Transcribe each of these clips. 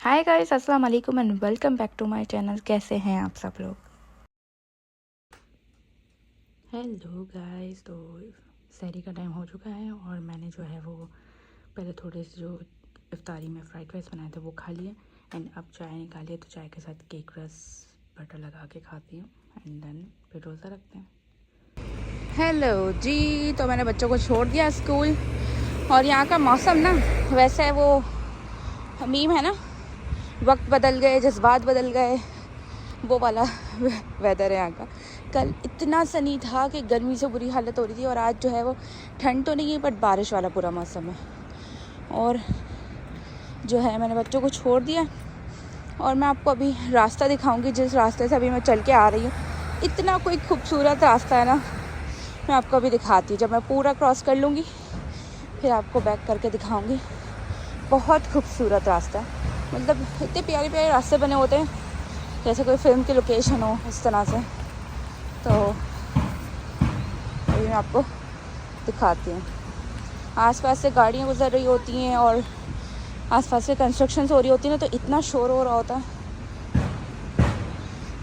हाय guys, अस्सलाम वालेकुम and welcome back to my channel. कैसे हैं आप सब लोग? हेलो गाइस, तो सहरी का टाइम हो चुका है और मैंने जो है वो पहले थोड़े से जो इफ्तारी में फ्राइड राइस बनाए थे वो खा लिए एंड अब चाय निकाली है, तो चाय के साथ केक रस बटर लगा के खाती हूँ एंड देन फिर रोज़ा रखते हैं। हेलो जी, तो मैंने बच्चों को छोड़ दिया स्कूल और यहाँ का मौसम ना वैसे वो मीम है ना, वक्त बदल गए जज्बात बदल गए, वो वाला वेदर है यहाँ का। कल इतना सनी था कि गर्मी से बुरी हालत हो रही थी और आज जो है वो ठंड तो नहीं है बट बारिश वाला पूरा मौसम है। और जो है मैंने बच्चों को छोड़ दिया और मैं आपको अभी रास्ता दिखाऊंगी जिस रास्ते से अभी मैं चल के आ रही हूँ। इतना कोई खूबसूरत रास्ता है ना, मैं आपको अभी दिखाती हूँ। जब मैं पूरा क्रॉस कर लूँगी फिर आपको बैक करके दिखाऊँगी। बहुत खूबसूरत रास्ता है, मतलब इतने प्यारे प्यारे रास्ते बने होते हैं जैसे कोई फिल्म की लोकेशन हो, इस तरह से। तो अभी मैं आपको दिखाती हूँ। आसपास से गाड़ियाँ गुजर रही होती हैं और आसपास से कंस्ट्रक्शन हो रही होती है ना, तो इतना शोर हो रहा होता है।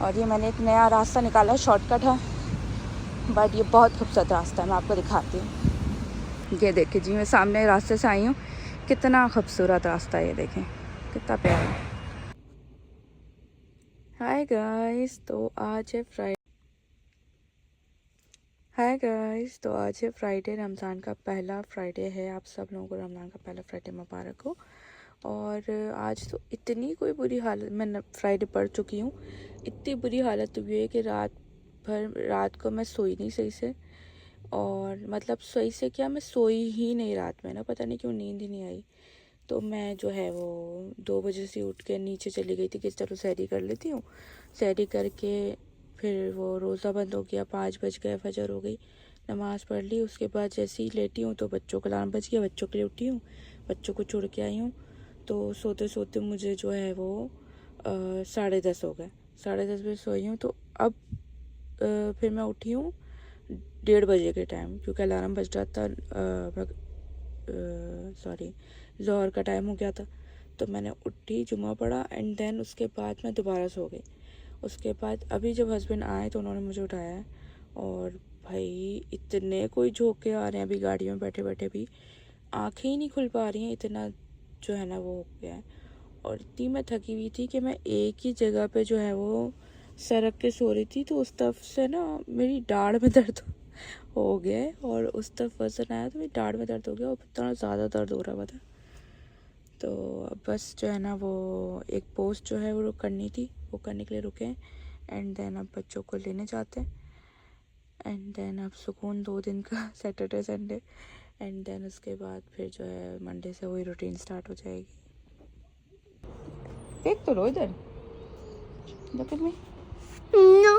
और ये मैंने एक नया रास्ता निकाला, शॉर्टकट है बट ये बहुत खूबसूरत रास्ता है। मैं आपको दिखाती हूँ। ये देखिए जी, मैं सामने रास्ते से आई हूँ, कितना खूबसूरत रास्ता है। ये देखें कितना प्यारा है। हाय गाइस, तो आज है फ्राइडे, रमज़ान का पहला फ्राइडे है। आप सब लोगों को रमज़ान का पहला फ्राइडे मुबारक हो। और आज तो इतनी कोई बुरी हालत, मैं फ्राइडे पढ़ चुकी हूँ, इतनी बुरी हालत हुई है कि रात को मैं सोई नहीं सही से। और मतलब सही से क्या, मैं सोई ही नहीं रात में ना, पता नहीं क्यों नींद ही नहीं आई। तो मैं जो है वो 2 बजे से उठ के नीचे चली गई थी कि चलो सहरी कर लेती हूँ। सहरी करके फिर वो रोज़ा बंद हो गया, 5 बज गए, फजर हो गई, नमाज़ पढ़ ली। उसके बाद जैसे ही लेटी हूँ तो बच्चों का अलार्म बज गया, बच्चों के लिए उठी हूँ, बच्चों को छोड़ के आई हूँ। तो सोते सोते मुझे जो है वो 10:30 हो गए। 10:30 बजे सोई हूँ। तो अब फिर मैं उठी हूँ 1:30 के टाइम, क्योंकि अलार्म बज रहा था। सॉरी, ज़ोहर का टाइम हो गया था। तो मैंने उठी, जुमा पढ़ा एंड देन उसके बाद मैं दोबारा सो गई। उसके बाद अभी जब हस्बैंड आए तो उन्होंने मुझे उठाया है और भाई इतने कोई झोंके आ रहे हैं अभी गाड़ी में बैठे बैठे भी, आंखें ही नहीं खुल पा रही हैं, इतना जो है ना वो हो गया है। और इतनी मैं थकी हुई थी कि मैं एक ही जगह पे जो है वो सरक के सो रही थी, तो उस तरफ से ना मेरी दाढ़ में दर्द हो गया है और उस तरफ वजन आया तो मेरी दाढ़ में दर्द हो गया और इतना ज़्यादा दर्द हो रहा था। तो अब बस जो है ना वो एक पोस्ट जो है वो करनी थी, वो करने के लिए रुके एंड देन अब बच्चों को लेने जाते हैं एंड देन अब सुकून 2 दिन का सैटरडे संडे एंड देन उसके बाद फिर जो है मंडे से वही रूटीन स्टार्ट हो जाएगी। देख तो लो इधर, look at me। No.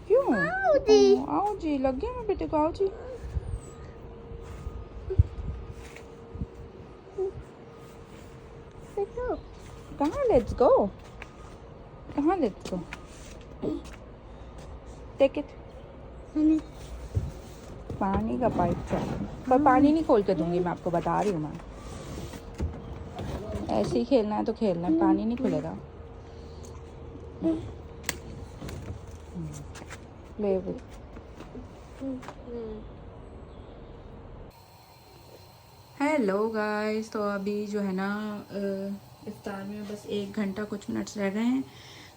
क्यों? Howdy. आओ जी, लग गया मैं बेटे को, आओ जी। Let's go. कहाँ लेट्स गो, कहाँ let's go, take it. Honey. पानी का पाइप चाहिए पर पानी नहीं खोल के दूंगी, मैं आपको बता रही हूँ। मैं ऐसे ही खेलना है तो खेलना है, पानी नहीं खुलेगा। Play with. हेलो गाइस, तो अभी जो है ना इफ्तार में बस 1 घंटा कुछ मिनट्स रह गए हैं।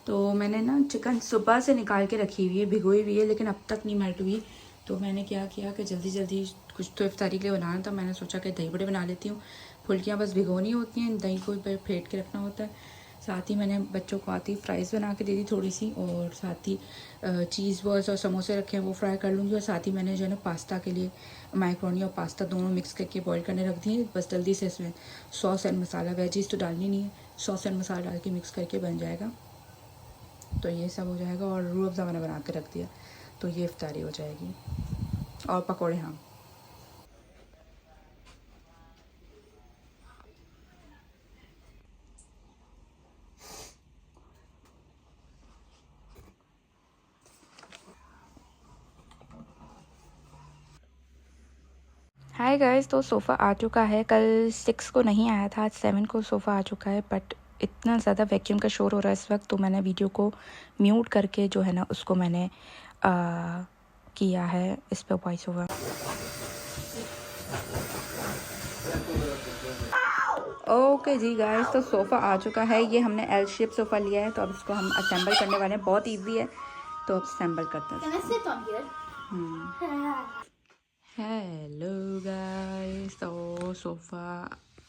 तो मैंने ना चिकन सुबह से निकाल के रखी हुई है, भिगोई हुई है, लेकिन अब तक नहीं मेल्ट हुई। तो मैंने क्या किया कि जल्दी जल्दी कुछ तो इफ्तारी के लिए बनाना था। मैंने सोचा कि दही बड़े बना लेती हूँ। फुल्कियाँ बस भिगोनी होती हैं, दही को फेंट के रखना होता है। साथ ही मैंने बच्चों को आती फ्राइज़ बना के दे दी थोड़ी सी, और साथ ही चीज़ बॉल्स और समोसे रखे हैं वो फ्राई कर लूँगी। और साथ ही मैंने जो है ना पास्ता के लिए मैक्रोनी और पास्ता दोनों मिक्स करके बॉईल करने रख दिए। बस जल्दी से इसमें सॉस एंड मसाला, वेजीज तो डालनी नहीं है, सॉस एंड मसाला डाल के मिक्स करके बन जाएगा। तो ये सब हो जाएगा। और रूह अफ़ज़ा मैंने बना के रख दिया, तो ये इफ्तारी हो जाएगी। और पकौड़े, हाँ। हाय गाइस, तो सोफ़ा आ चुका है। कल 6 को नहीं आया था, आज 7 को सोफ़ा आ चुका है, बट इतना ज़्यादा वैक्यूम का शोर हो रहा है इस वक्त, तो मैंने वीडियो को म्यूट करके जो है ना उसको मैंने किया है इस पर वॉइस ओवर। ओके जी गाइस, तो सोफ़ा आ चुका है। ये हमने एल शेप सोफ़ा लिया है, तो अब इसको हम असेंबल करने वाले हैं। बहुत इजी है, तो अब असेंबल करते हैं। हेलो गाइस, तो सोफ़ा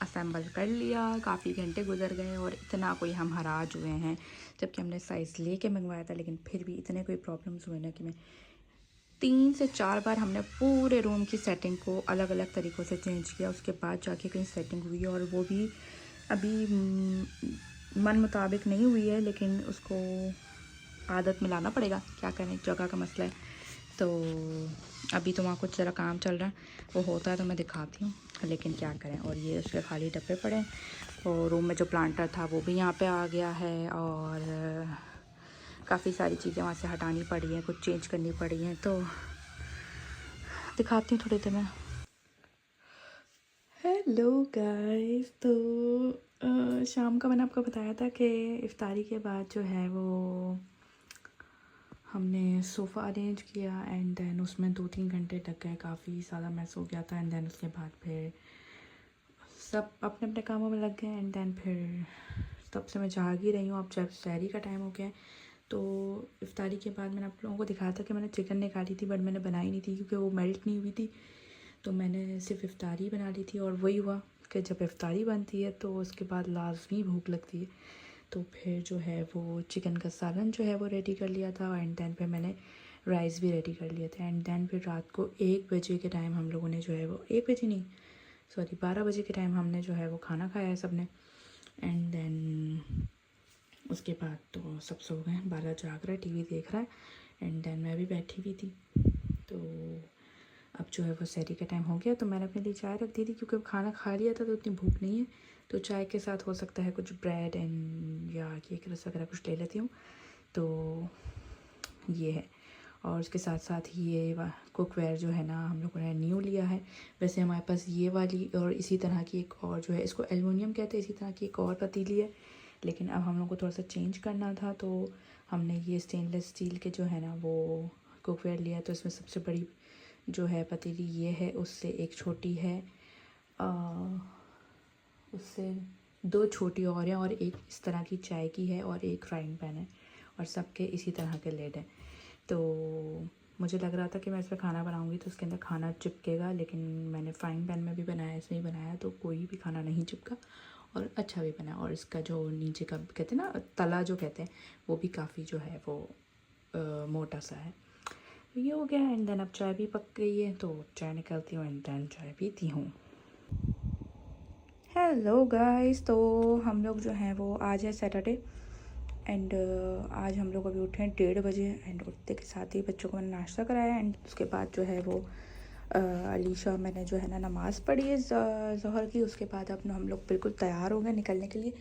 असेंबल कर लिया। काफ़ी घंटे गुजर गए और इतना कोई हम हराज हुए हैं, जबकि हमने साइज़ लेके मंगवाया था, लेकिन फिर भी इतने कोई प्रॉब्लम्स हुए ना कि मैं 3 से 4 बार हमने पूरे रूम की सेटिंग को अलग अलग तरीक़ों से चेंज किया। उसके बाद जाके कहीं सेटिंग हुई, और वो भी अभी मन मुताबिक नहीं हुई है, लेकिन उसको आदत में लाना पड़ेगा। क्या करें, जगह का मसला है। तो अभी तो वहाँ कुछ ज़रा काम चल रहा है, वो होता है तो मैं दिखाती हूँ, लेकिन क्या करें। और ये उसके खाली डब्बे पड़े हैं, और रूम में जो प्लांटर था वो भी यहाँ पे आ गया है, और काफ़ी सारी चीज़ें वहाँ से हटानी पड़ी हैं, कुछ चेंज करनी पड़ी हैं, तो दिखाती हूँ थोड़ी देर में। हेलो गाइस, तो शाम का मैंने आपको बताया था कि इफ्तारी के बाद जो है वो हमने सोफ़ा अरेंज किया, एंड देन उसमें 2-3 घंटे लग गए। काफ़ी ज़्यादा मैस हो गया था, एंड देन उसके बाद फिर सब अपने अपने कामों में लग गए, एंड देन फिर तब से मैं जाग ही रही हूँ। अब जब सहरी का टाइम हो गया है, तो इफ्तारी के बाद मैंने आप लोगों को दिखाया था कि मैंने चिकन निकाली थी, बट मैंने बनाई नहीं थी क्योंकि वो मेल्ट नहीं हुई थी। तो मैंने सिर्फ इफ्तारी बना ली थी, और वही हुआ कि जब इफ्तारी बनती है तो उसके बाद लाजमी भूख लगती है। तो फिर जो है वो चिकन का सालन जो है वो रेडी कर लिया था, एंड देन फिर मैंने राइस भी रेडी कर लिए थे। एंड देन फिर रात को 1 बजे के टाइम हम लोगों ने जो है वो 1 बजे नहीं, सॉरी 12 बजे के टाइम हमने जो है वो खाना खाया है सब ने। एंड देन उसके बाद तो सब सो गए। बाला जाग रहा है, टीवी देख रहा है, एंड देन मैं भी बैठी हुई थी। तो अब जो है वो सहरी का टाइम हो गया, तो मैंने अपने लिए चाय रख दी थी क्योंकि खाना खा लिया था तो इतनी भूख नहीं है। तो चाय के साथ हो सकता है कुछ ब्रेड एंड या केक रस वगैरह कुछ ले लेती हूँ। तो ये है, और उसके साथ साथ ही ये कुकवेयर जो है ना हम लोगों ने न्यू लिया है। वैसे हमारे पास ये वाली और इसी तरह की एक और जो है, इसको एल्युमिनियम कहते हैं, इसी तरह की एक और पतीली है, लेकिन अब हम लोग को थोड़ा सा चेंज करना था, तो हमने ये स्टेनलेस स्टील के जो है ना वो कुकवेयर लिया। तो इसमें सबसे बड़ी जो है पतीली ये है, उससे एक छोटी है, उससे 2 छोटी और हैं, और एक इस तरह की चाय की है, और एक फ्राइंग पैन है, और सबके इसी तरह के लेड हैं। तो मुझे लग रहा था कि मैं इस पर खाना बनाऊंगी तो उसके अंदर खाना चिपकेगा, लेकिन मैंने फ्राइंग पैन में भी बनाया, इसमें ही बनाया, तो कोई भी खाना नहीं चिपका और अच्छा भी बना। और इसका जो नीचे का कहते हैं ना तला जो कहते हैं, वो भी काफ़ी जो है वो मोटा सा है। तो ये हो गया। एंड देन अब चाय भी पक गई है, तो चाय निकालती हूँ, एंड देन चाय पीती हूँ। हेलो गाइस, तो हम लोग जो हैं वो आज है सैटरडे, एंड आज हम लोग अभी उठे हैं 1:30 बजे, एंड उठते के साथ ही बच्चों को मैंने नाश्ता कराया, एंड उसके बाद जो है वो अलीशा मैंने जो है ना नमाज़ पढ़ी है ज़ोहर की। उसके बाद अब हम लोग बिल्कुल तैयार हो गए निकलने के लिए,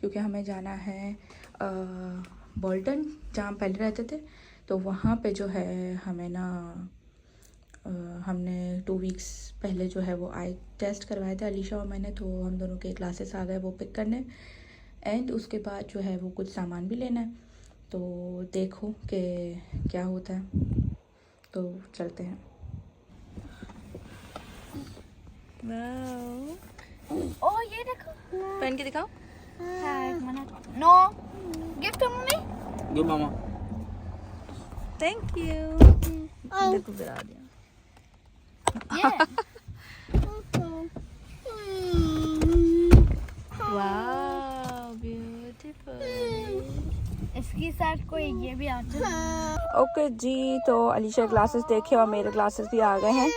क्योंकि हमें जाना है बोल्टन, जहाँ पहले रहते थे। तो वहाँ पे जो है हमें ना हमने 2 वीक्स पहले जो है वो आई टेस्ट करवाए थे अलीशा और मैंने, तो हम दोनों के क्लासेस आ गए वो पिक करने। एंड उसके बाद जो है वो कुछ सामान भी लेना है, तो देखो कि क्या होता है, तो चलते हैं। ओ ये देखो पहन के दिखाओ। हाँ एक minute no gift mummy Give mama. Thank you. देखो गिरा दिया। ये वाओ ब्यूटीफुल। इसके साथ कोई ये भी आता है। ओके जी, तो अलीशा क्लासेस देखे और मेरे क्लासेस भी आ गए हैं।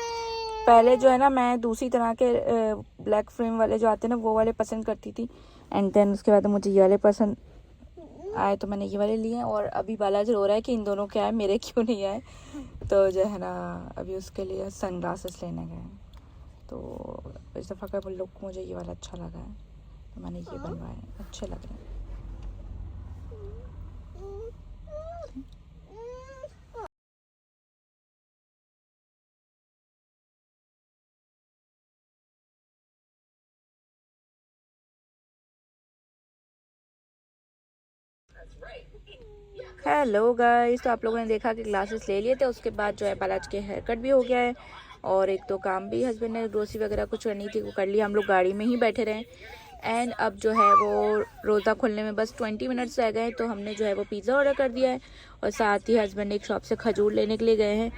पहले जो है ना मैं दूसरी तरह के ब्लैक फ्रेम वाले जो आते हैं ना वो वाले पसंद करती थी, एंड देन उसके बाद मुझे ये वाले पसंद आए तो मैंने ये वाले लिए हैं। और अभी बालाजी रो रहा है कि इन दोनों के आए, मेरे क्यों नहीं आए। तो जो है ना अभी उसके लिए सन ग्लासेस लेने गए, तो इस दफ़ा का लुक मुझे ये वाला अच्छा लगा है, तो मैंने ये बनवाए, अच्छे लग रहे हैं। हेलो गाइस, तो आप लोगों ने देखा कि ग्लासेस ले लिए थे, उसके बाद जो है बालाज के हेयर कट भी हो गया है और एक दो काम भी हस्बैंड ने ग्रोसरी वगैरह कुछ करनी थी वो कर लिया। हम लोग गाड़ी में ही बैठे रहे एंड अब जो है वो रोज़ा खोलने में बस 20 मिनट्स रह गए, तो हमने जो है वो पिज़्ज़ा ऑर्डर कर दिया है और साथ ही हस्बैंड एक शॉप से खजूर लेने के लिए गए हैं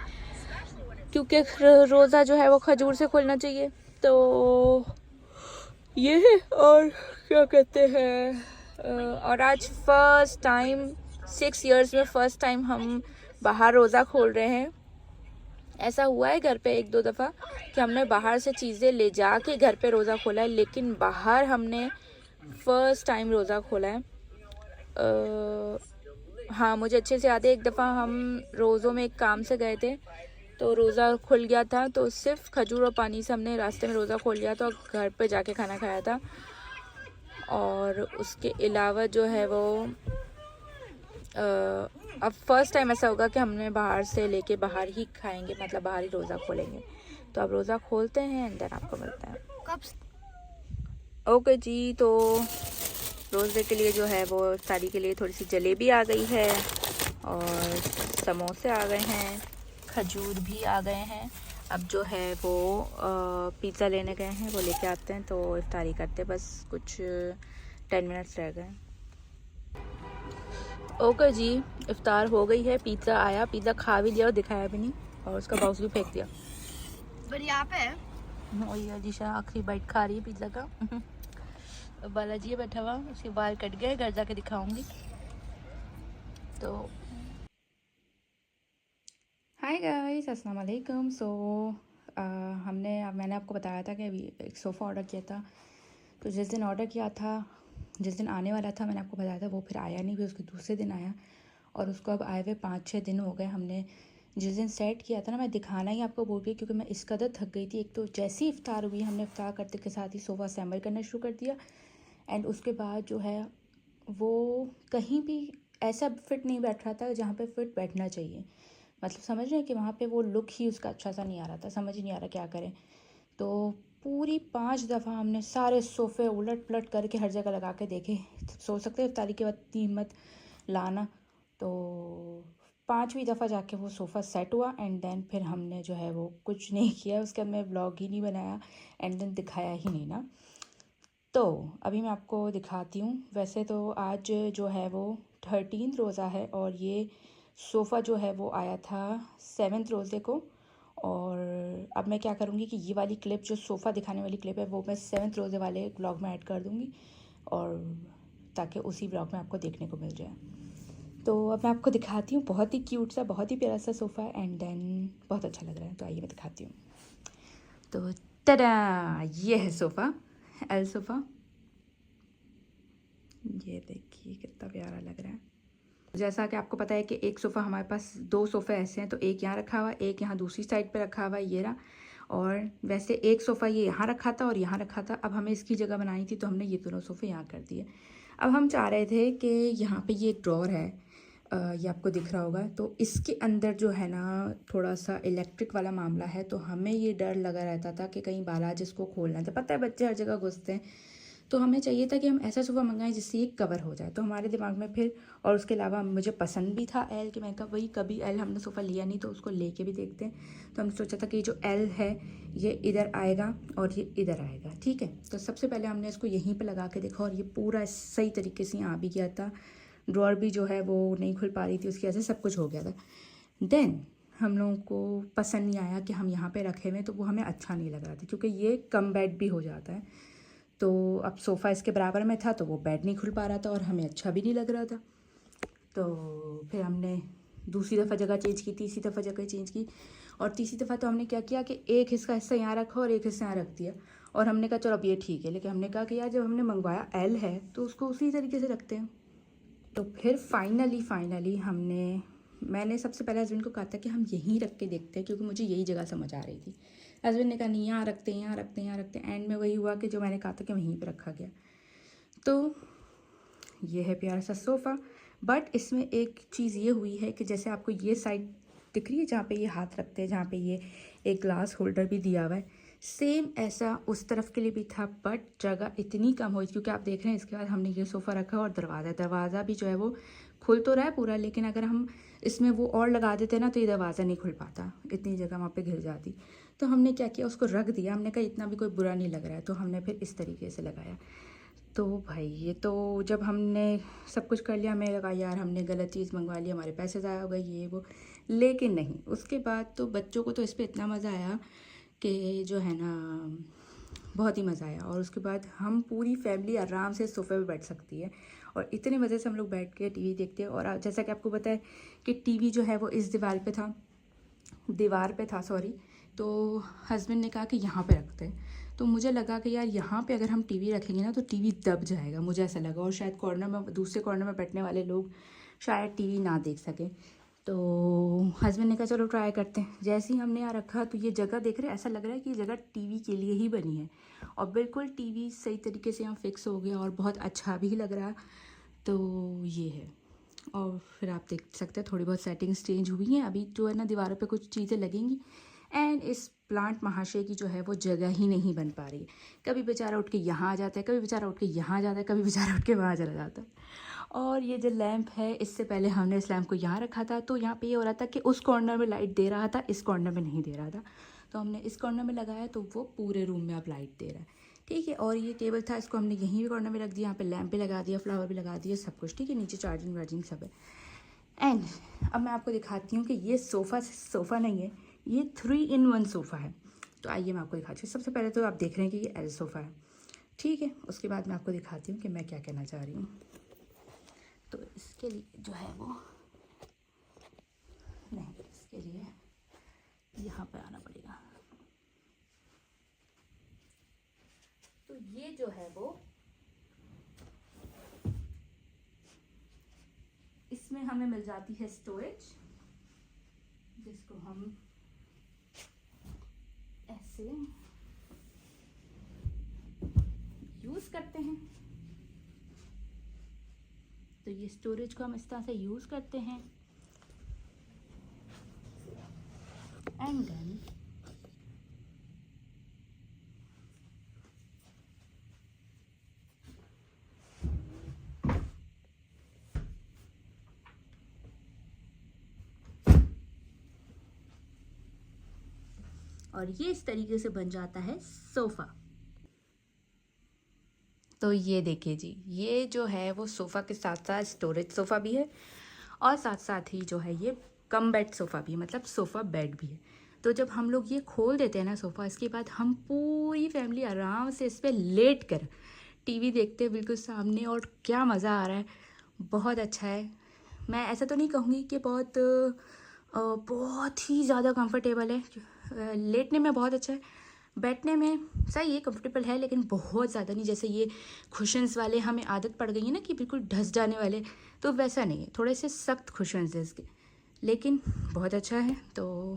क्योंकि रोज़ा जो है वो खजूर से खोलना चाहिए। तो ये है, और क्या कहते हैं, और आज फर्स्ट टाइम 6 इयर्स में फर्स्ट टाइम हम बाहर रोज़ा खोल रहे हैं। ऐसा हुआ है घर पे एक दो दफ़ा कि हमने बाहर से चीज़ें ले जा के घर पे रोज़ा खोला है, लेकिन बाहर हमने फर्स्ट टाइम रोज़ा खोला है। हाँ, मुझे अच्छे से याद है, एक दफ़ा हम रोज़ों में एक काम से गए थे तो रोज़ा खुल गया था, तो सिर्फ खजूर और पानी से हमने रास्ते में रोज़ा खोल लिया था और घर पे जाके खाना खाया था। और उसके अलावा जो है वो अब फर्स्ट टाइम ऐसा होगा कि हमने बाहर से लेके बाहर ही खाएंगे, मतलब बाहर ही रोज़ा खोलेंगे। तो अब रोज़ा खोलते हैं एंड देन आपको मिलता है। कब ओके जी, तो रोज़े के लिए जो है वो इफ्तारी के लिए थोड़ी सी जलेबी आ गई है और समोसे आ गए हैं, खजूर भी आ गए हैं। अब जो है वो पिज़्ज़ा लेने गए हैं, वो लेके आते हैं तो इफ्तारी करते, बस कुछ 10 मिनट्स रह गए। ओके जी, इफ्तार हो गई है, पिज़्ज़ा आया, पिज़्ज़ा खा भी लिया और दिखाया भी नहीं और उसका बॉक्स भी फेंक दिया। पर यहाँ पे है। वही अजीशा आखिरी बाइट खा रही है पिज़्ज़ा का। बालाजी बैठा हुआ, उसके बाल कट गए, घर जाके दिखाऊंगी। तो हाय गाइस, अस्सलाम वालेकुम। मैंने आपको बताया था कि अभी एक सोफ़ा ऑर्डर किया था, तो जिस दिन ऑर्डर किया था, जिस दिन आने वाला था, मैंने आपको बताया था वो फिर आया नहीं, फिर उसके दूसरे दिन आया और उसको अब आए हुए 5-6 दिन हो गए। हमने जिस दिन सेट किया था ना, मैं दिखाना ही आपको भूल गई क्योंकि मैं इस कदर थक गई थी। एक तो जैसे ही इफ्तार हुई, हमने इफ्तार करते के साथ ही सोफ़ा असेंबल करना शुरू कर दिया एंड उसके बाद जो है वो कहीं भी ऐसा फिट नहीं बैठ रहा था जहाँ पे फिट बैठना चाहिए। मतलब समझ रहे हैं कि वहाँ पे वो लुक ही उसका अच्छा सा नहीं आ रहा था, समझ ही नहीं आ रहा क्या करें। तो पूरी 5 दफ़ा हमने सारे सोफ़े उलट पलट करके हर जगह लगा के देखे। सोच सकते हैं इफ्तारी के बाद इतनी हिम्मत लाना। तो 5वीं दफ़ा जाके वो सोफ़ा सेट हुआ एंड देन फिर हमने जो है वो कुछ नहीं किया, उसके बाद मैं व्लॉग ही नहीं बनाया एंड देन दिखाया ही नहीं ना। तो अभी मैं आपको दिखाती हूँ। वैसे तो आज जो है वो 13 रोज़ा है और ये सोफ़ा जो है वो आया था 7th रोज़े को। और अब मैं क्या करूँगी कि ये वाली क्लिप, जो सोफ़ा दिखाने वाली क्लिप है, वो मैं 7th रोज़े वाले ब्लॉग में ऐड कर दूँगी और ताकि उसी ब्लॉग में आपको देखने को मिल जाए। तो अब मैं आपको दिखाती हूँ। बहुत ही क्यूट सा, बहुत ही प्यारा सा सोफ़ा है एंड देन बहुत अच्छा लग रहा है, तो आइए मैं दिखाती हूँ। तो टडा, ये है सोफ़ा, एल सोफ़ा। ये देखिए कितना प्यारा लग रहा है। जैसा कि आपको पता है कि एक सोफ़ा, हमारे पास 2 सोफ़े ऐसे हैं, तो एक यहाँ रखा हुआ, एक यहाँ दूसरी साइड पे रखा हुआ, ये रहा। और वैसे एक सोफ़ा ये यहाँ रखा था और यहाँ रखा था, अब हमें इसकी जगह बनानी थी तो हमने ये दोनों सोफ़े यहाँ कर दिए। अब हम चाह रहे थे कि यहाँ पे ये एक ड्रॉर है, ये आपको दिख रहा होगा, तो इसके अंदर जो है ना थोड़ा सा इलेक्ट्रिक वाला मामला है, तो हमें ये डर लगा रहता था कि कहीं बालाज इसको खोलना था। पता है बच्चे हर जगह घुसते हैं, तो हमें चाहिए था कि हम ऐसा सोफ़ा मंगाएं जिससे ये कवर हो जाए। तो हमारे दिमाग में फिर, और उसके अलावा मुझे पसंद भी था एल, कि मैं कहा वही, कभी एल हमने सोफ़ा लिया नहीं तो उसको लेके भी देखते हैं। तो हमने सोचा था कि जो एल है ये इधर आएगा और ये इधर आएगा, ठीक है। तो सबसे पहले हमने इसको यहीं पर लगा के देखा और ये पूरा सही तरीके से यहाँ भी गया था। ड्रॉर भी जो है वो नहीं खुल पा रही थी उसकी वजह से, सब कुछ हो गया था। देन हम लोगों को पसंद नहीं आया कि हम यहाँ पे रखे हुए, तो वो हमें अच्छा नहीं लग रहा था क्योंकि ये कम बेड भी हो जाता है। तो अब सोफ़ा इसके बराबर में था तो वो बेड नहीं खुल पा रहा था और हमें अच्छा भी नहीं लग रहा था। तो फिर हमने दूसरी दफ़ा जगह चेंज की, तीसरी दफ़ा जगह चेंज की, और तीसरी दफ़ा तो हमने क्या किया कि एक हिस्सा यहाँ रखा और एक हिस्सा यहाँ रख दिया। और हमने कहा चलो अब ये ठीक है, लेकिन हमने कहा कि यार जब हमने मंगवाया एल है तो उसको उसी तरीके से रखते हैं। तो फिर फाइनली मैंने सबसे पहले हस्बैंड को कहा था कि हम यहीं रख के देखते हैं, क्योंकि मुझे यही जगह समझ आ रही थी। हस्बैंड ने कहा नहीं, यहाँ रखते हैं, यहाँ रखते हैं, यहाँ रखते हैं। एंड में वही हुआ कि जो मैंने कहा था कि वहीं पे रखा गया। तो ये है प्यारा सा सोफ़ा, बट इसमें एक चीज़ ये हुई है कि जैसे आपको ये साइड दिख रही है जहाँ पे ये हाथ रखते हैं, जहाँ पे ये एक ग्लास होल्डर भी दिया हुआ है, सेम ऐसा उस तरफ के लिए भी था, बट जगह इतनी कम हुई क्योंकि आप देख रहे हैं इसके बाद हमने ये सोफ़ा रखा और दरवाज़ा भी जो है वो खुल तो रहा है पूरा, लेकिन अगर हम इसमें वो और लगा देते ना तो ये दरवाज़ा नहीं खुल पाता, इतनी जगह वहाँ पे घिर जाती। तो हमने क्या किया, उसको रख दिया। हमने कहा इतना भी कोई बुरा नहीं लग रहा है, तो हमने फिर इस तरीके से लगाया। तो भाई ये तो जब हमने सब कुछ कर लिया, हमें लगा यार हमने गलत चीज़ मंगवा ली, हमारे पैसे ज़ाया हो गए ये वो, लेकिन नहीं। उसके बाद तो बच्चों को तो इस पर इतना मज़ा आया कि जो है ना बहुत ही मज़ा आया। और उसके बाद हम पूरी फैमिली आराम से सोफ़े पे बैठ सकती है और इतने मज़े से हम लोग बैठ के टीवी देखते हैं। और जैसा कि आपको पता है कि टीवी जो है वो इस दीवार पे था सॉरी। तो हस्बैंड ने कहा कि यहाँ पे रखते हैं, तो मुझे लगा कि यार यहाँ पे अगर हम टीवी रखेंगे ना तो टीवी दब जाएगा, मुझे ऐसा लगा। और शायद दूसरे कॉर्नर में बैठने वाले लोग शायद टीवी ना देख सकें। तो हस्बैंड ने कहा चलो ट्राई करते हैं। जैसे ही हमने यहाँ रखा तो ये जगह देख रहे हैं, ऐसा लग रहा है कि ये जगह टीवी के लिए ही बनी है और बिल्कुल टीवी सही तरीके से यहाँ फिक्स हो गया और बहुत अच्छा भी लग रहा। तो ये है। और फिर आप देख सकते हैं थोड़ी बहुत सेटिंग्स चेंज हुई हैं। अभी जो है ना दीवारों पे कुछ चीज़ें लगेंगी। एंड इस प्लांट महाशय की जो है वो जगह ही नहीं बन पा रही। कभी बेचारा उठ के यहाँ आ जाता है, कभी बेचारा उठ के यहाँ जाता है, कभी बेचारा उठ के वहाँ चला जाता है। और ये जो लैंप है, इससे पहले हमने इस लैंप को यहाँ रखा था, तो यहाँ पे ये हो रहा था कि उस कॉर्नर में लाइट दे रहा था, इस कॉर्नर में नहीं दे रहा था। तो हमने इस कॉर्नर में लगाया तो वो पूरे रूम में अब लाइट दे रहा है, ठीक है। और ये टेबल था, इसको हमने यहीं भी कॉर्नर में रख दिया, यहाँ पे लैंप भी लगा दिया, फ्लावर भी लगा दिया, सब कुछ ठीक है। नीचे चार्जिंग वार्जिंग सब है। एंड अब मैं आपको दिखाती हूँ कि ये सोफ़ा नहीं है, ये 3-in-1 सोफ़ा है। तो आइए मैं आपको दिखाती हूँ। सबसे पहले तो आप देख रहे हैं कि ये एल सोफ़ा है, ठीक है। उसके बाद मैं आपको दिखाती हूँ कि मैं क्या कहना चाह रही हूँ। तो इसके लिए जो है वो नहीं, इसके लिए यहाँ पे आना पड़ेगा। तो ये जो है वो इसमें हमें मिल जाती है स्टोरेज, जिसको हम ऐसे यूज करते हैं। तो ये स्टोरेज को हम इस तरह से यूज करते हैं। एंड देन और ये इस तरीके से बन जाता है सोफ़ा। तो ये देखिए जी, ये जो है वो सोफ़ा के साथ साथ स्टोरेज सोफ़ा भी है और साथ साथ ही जो है ये कम बेड सोफ़ा भी है, मतलब सोफ़ा बेड भी है। तो जब हम लोग ये खोल देते हैं ना सोफ़ा, इसके बाद हम पूरी फैमिली आराम से इस पर लेट कर टीवी देखते हैं बिल्कुल सामने, और क्या मज़ा आ रहा है, बहुत अच्छा है। मैं ऐसा तो नहीं कहूँगी कि बहुत ही ज़्यादा कंफर्टेबल है, लेटने में बहुत अच्छा है, बैठने में सही है, कंफर्टेबल है, लेकिन बहुत ज़्यादा नहीं। जैसे ये कुशन्स वाले हमें आदत पड़ गई है ना कि बिल्कुल ढस जाने वाले, तो वैसा नहीं है, थोड़े से सख्त कुशन्स है इसके, लेकिन बहुत अच्छा है। तो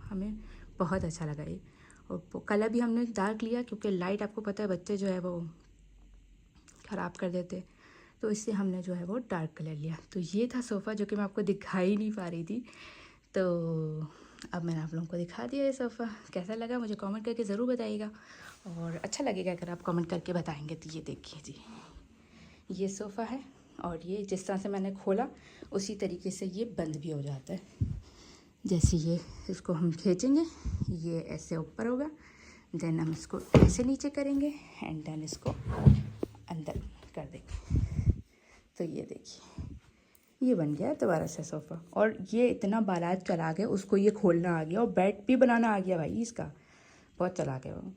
हमें बहुत अच्छा लगा ये। और कलर भी हमने डार्क लिया क्योंकि लाइट आपको पता है बच्चे जो है वो ख़राब कर देते, तो इससे हमने जो है वो डार्क कलर लिया। तो ये था सोफ़ा जो कि मैं आपको दिखा ही नहीं पा रही थी। तो अब मैंने आप लोगों को दिखा दिया ये सोफ़ा। कैसा लगा मुझे कमेंट करके ज़रूर बताइएगा, और अच्छा लगेगा अगर आप कमेंट करके बताएंगे। तो ये देखिए जी, ये सोफ़ा है और ये जिस तरह से मैंने खोला उसी तरीके से ये बंद भी हो जाता है। जैसे ये इसको हम खींचेंगे, ये ऐसे ऊपर होगा, देन हम इसको ऐसे नीचे करेंगे एंड देन इसको अंदर कर देंगे। तो ये देखिए, ये बन गया दोबारा से सोफ़ा। और ये इतना बारात चला गया, उसको ये खोलना आ गया और बेड भी बनाना आ गया भाई इसका, बहुत चला गया वो।